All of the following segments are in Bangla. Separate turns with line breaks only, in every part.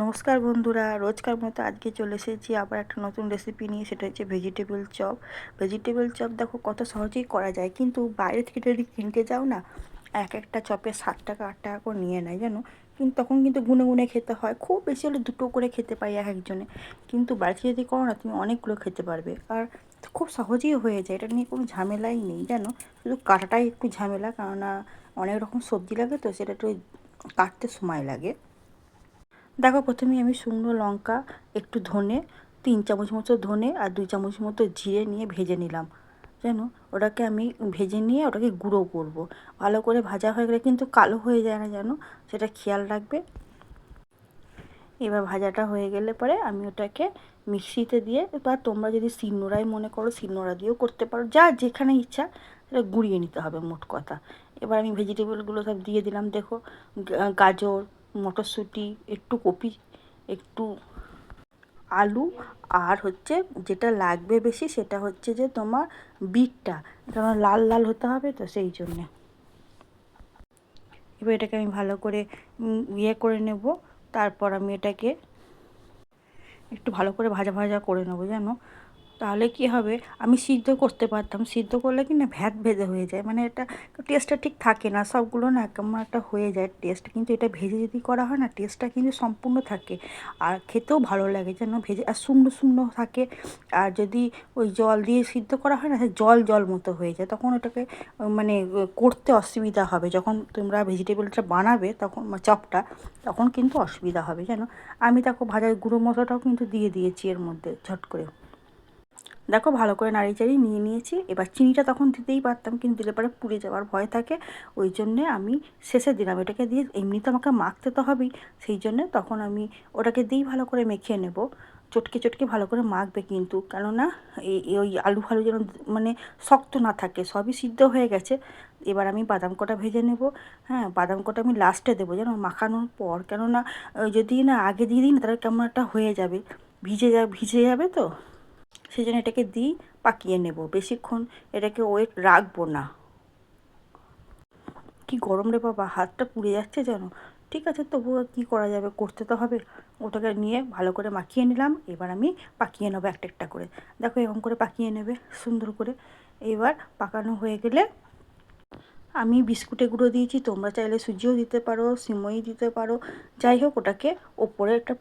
নমস্কার বন্ধুরা, রোজকার মতো আজকে চলে এসেছি আবার একটা নতুন রেসিপি নিয়ে। সেটা হচ্ছে ভেজিটেবল চপ। ভেজিটেবল চপ দেখো কত সহজেই করা যায়, কিন্তু বাইরে থেকে যদি কিনতে যাও না, এক একটা চপে 7 টাকা 8 টাকা করে নিয়ে নেয় জানো। কিন্তু তখন কিন্তু গুনে গুনে খেতে হয়, খুব বেশি হলে 2টো করে খেতে পাই এক একজনে। কিন্তু বাড়িতে যদি করো না, তুমি অনেকগুলো খেতে পারবে, আর খুব সহজেই হয়ে যায়। এটা নিয়ে কোনো ঝামেলাই নেই জানো, শুধু কাটাটাই একটু ঝামেলা, কেননা অনেক রকম সবজি লাগে তো, সেটা একটু কাটতে সময় লাগে। দেখো, প্রথমেই আমি শুকনো লঙ্কা, একটু ধনে, 3 চামচ মতো ধনে আর 2 চামচ মতো জিরে নিয়ে ভেজে নিলাম। যেন ওটাকে আমি ভেজে নিয়ে ওটাকে গুঁড়ো করব। ভালো করে ভাজা হয়ে গেলে কিন্তু কালো হয়ে যায় না যেন, সেটা খেয়াল রাখবে। এবার ভাজাটা হয়ে গেলে পরে আমি ওটাকে মিক্সিতে দিয়ে, বা তোমরা যদি শিলনোড়ায় মনে করো শিলনোড়া দিয়েও করতে পারো, যা যেখানে ইচ্ছা সেটা গুঁড়িয়ে নিতে হবে মোট কথা। এবার আমি ভেজিটেবলগুলো সব দিয়ে দিলাম। দেখো, গাজর, মটরশুঁটি, একটু কপি, একটু আলু, আর হচ্ছে যেটা লাগবে বেশি সেটা হচ্ছে যে তোমার বিটটা, কারণ লাল লাল হতে হবে তো সেই জন্যে। এবার এটাকে আমি ভালো করে করে নেব। তারপর আমি এটাকে একটু ভালো করে ভাজা ভাজা করে নেবো জানো। তাহলে কি হবে, আমি সিদ্ধ করতে পারতাম, সিদ্ধ করলে কি না ভ্যাদ ভেজে হয়ে যায়, মানে এটা টেস্টটা ঠিক থাকে না, সবগুলো না কেমন একটা হয়ে যায় টেস্ট। কিন্তু এটা ভেজে যদি করা হয় না, টেস্টটা কিন্তু সম্পূর্ণ থাকে, আর খেতেও ভালো লাগে যেন ভেজে, আর শুকনো শুকনো থাকে। আর যদি ওই জল দিয়ে সিদ্ধ করা হয় না, জল জল মতো হয়ে যায়, তখন ওটাকে মানে করতে অসুবিধা হবে। যখন তোমরা ভেজিটেবলটা বানাবে তখন চপটা, তখন কিন্তু অসুবিধা হবে জানো। আমি দেখো ভাজার গুঁড়ো মশলাটাও কিন্তু দিয়ে দিয়েছি এর মধ্যে ঝট করে। দেখো, ভালো করে নাড়িয়ে চাড়িয়ে নিয়ে নিয়েছি। এবার চিনিটা তখন দিতেই পারতাম, কিন্তু দিলে পরে পুড়ে যাওয়ার ভয় থাকে, ওই জন্যে আমি শেষে দিলাম। এটাকে দিয়ে এমনিতে আমাকে মাখতে তো হবেই, সেই জন্যে তখন আমি ওটাকে দিয়েই ভালো করে মেখে নেব। চটকে চটকে ভালো করে মাখবে কিন্তু, কেননা ওই আলু ফালু যেন মানে শক্ত না থাকে, সবই সিদ্ধ হয়ে গেছে। এবার আমি বাদাম কটা ভেজে নেব। হ্যাঁ, বাদাম কটা আমি লাস্টে দেবো যেন, মাখানোর পর, কেননা যদি না আগে দিয়ে দিই না, তাহলে কেমন একটা হয়ে যাবে, ভিজে যাবে তো, সেই জন্য এটাকে দিই, পাকিয়ে নেব। বেশিক্ষণ এটাকে ওয়েট রাখবো না। কি গরম রে বাবা, হাতটা পুড়ে যাচ্ছে যেন। ঠিক আছে, তবুও কী করা যাবে, করতে তো হবে। ওটাকে নিয়ে ভালো করে মাখিয়ে নিলাম। এবার আমি পাকিয়ে নেবো একটা একটা করে। দেখো, এরকম করে পাকিয়ে নেবে সুন্দর করে। এবার পাকানো হয়ে গেলে আমি বিস্কুটে গুঁড়ো দিয়েছি, তোমরা চাইলে সুজিও দিতে পারো, সিমই দিতে পারো, যাই হোক, ওটাকে ওপরে একটা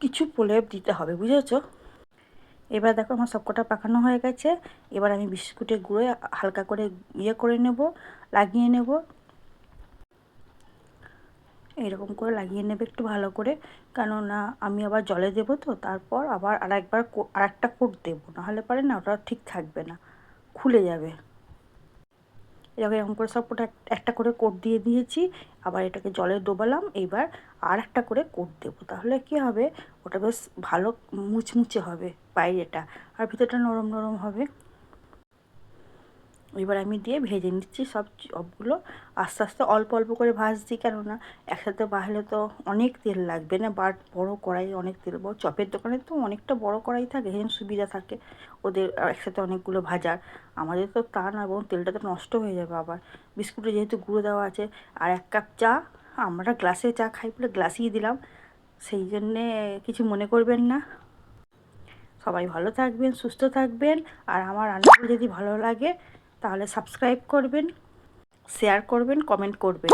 কিছু প্রলেপ দিতে হবে, বুঝেছো। এবার দেখো, আমার সবকটা পাকানো হয়ে গেছে। এবার আমি বিস্কুটের গুঁড়োয় হালকা করে করে নেব, লাগিয়ে নেব। এরকম করে লাগিয়ে নেবে একটু ভালো করে, কেননা আমি আবার জলে দেবো তো, তারপর আবার আরেকটা কোট দেবো, নাহলে পারে না ওটা ঠিক থাকবে না, খুলে যাবে। এরকম করে সবকটা একটা করে কোট দিয়ে দিয়েছি। আবার এটাকে জলে ডোবালাম। এবার আর একটা করে কোট দেবো, তাহলে কি হবে, ওটা বেশ ভালো মুচমুচে হবে বাইরেটা, আর ভিতরটা নরম নরম হবে। এবার আমি দিয়ে ভেজে নিচ্ছি সবগুলো, আস্তে আস্তে অল্প অল্প করে ভাজছি, কেননা একসাথে ভাজলে তো অনেক তেল লাগবে না, বড় কড়াই অনেক তেল, বড় চপের দোকানে তো অনেকটা বড় কড়াই থাকে, সেই সুবিধা থাকে ওদের একসাথে অনেকগুলো ভাজার। আমাদের তো তা না, এবং তেলটা তো নষ্ট হয়ে যাবে আবার। বিস্কুটে যেহেতু গুঁড়ো দেওয়া আছে, আর 1 কাপ চা, আমরা গ্লাসে চা খাই বলে গ্লাসেই দিলাম, সেই জন্যে কিছু মনে করবেন না। সবাই ভালো থাকবেন, সুস্থ থাকবেন, আর আমার রান্নাগুলো যদি ভালো লাগে তাহলে সাবস্ক্রাইব করবেন, শেয়ার করবেন, কমেন্ট করবেন।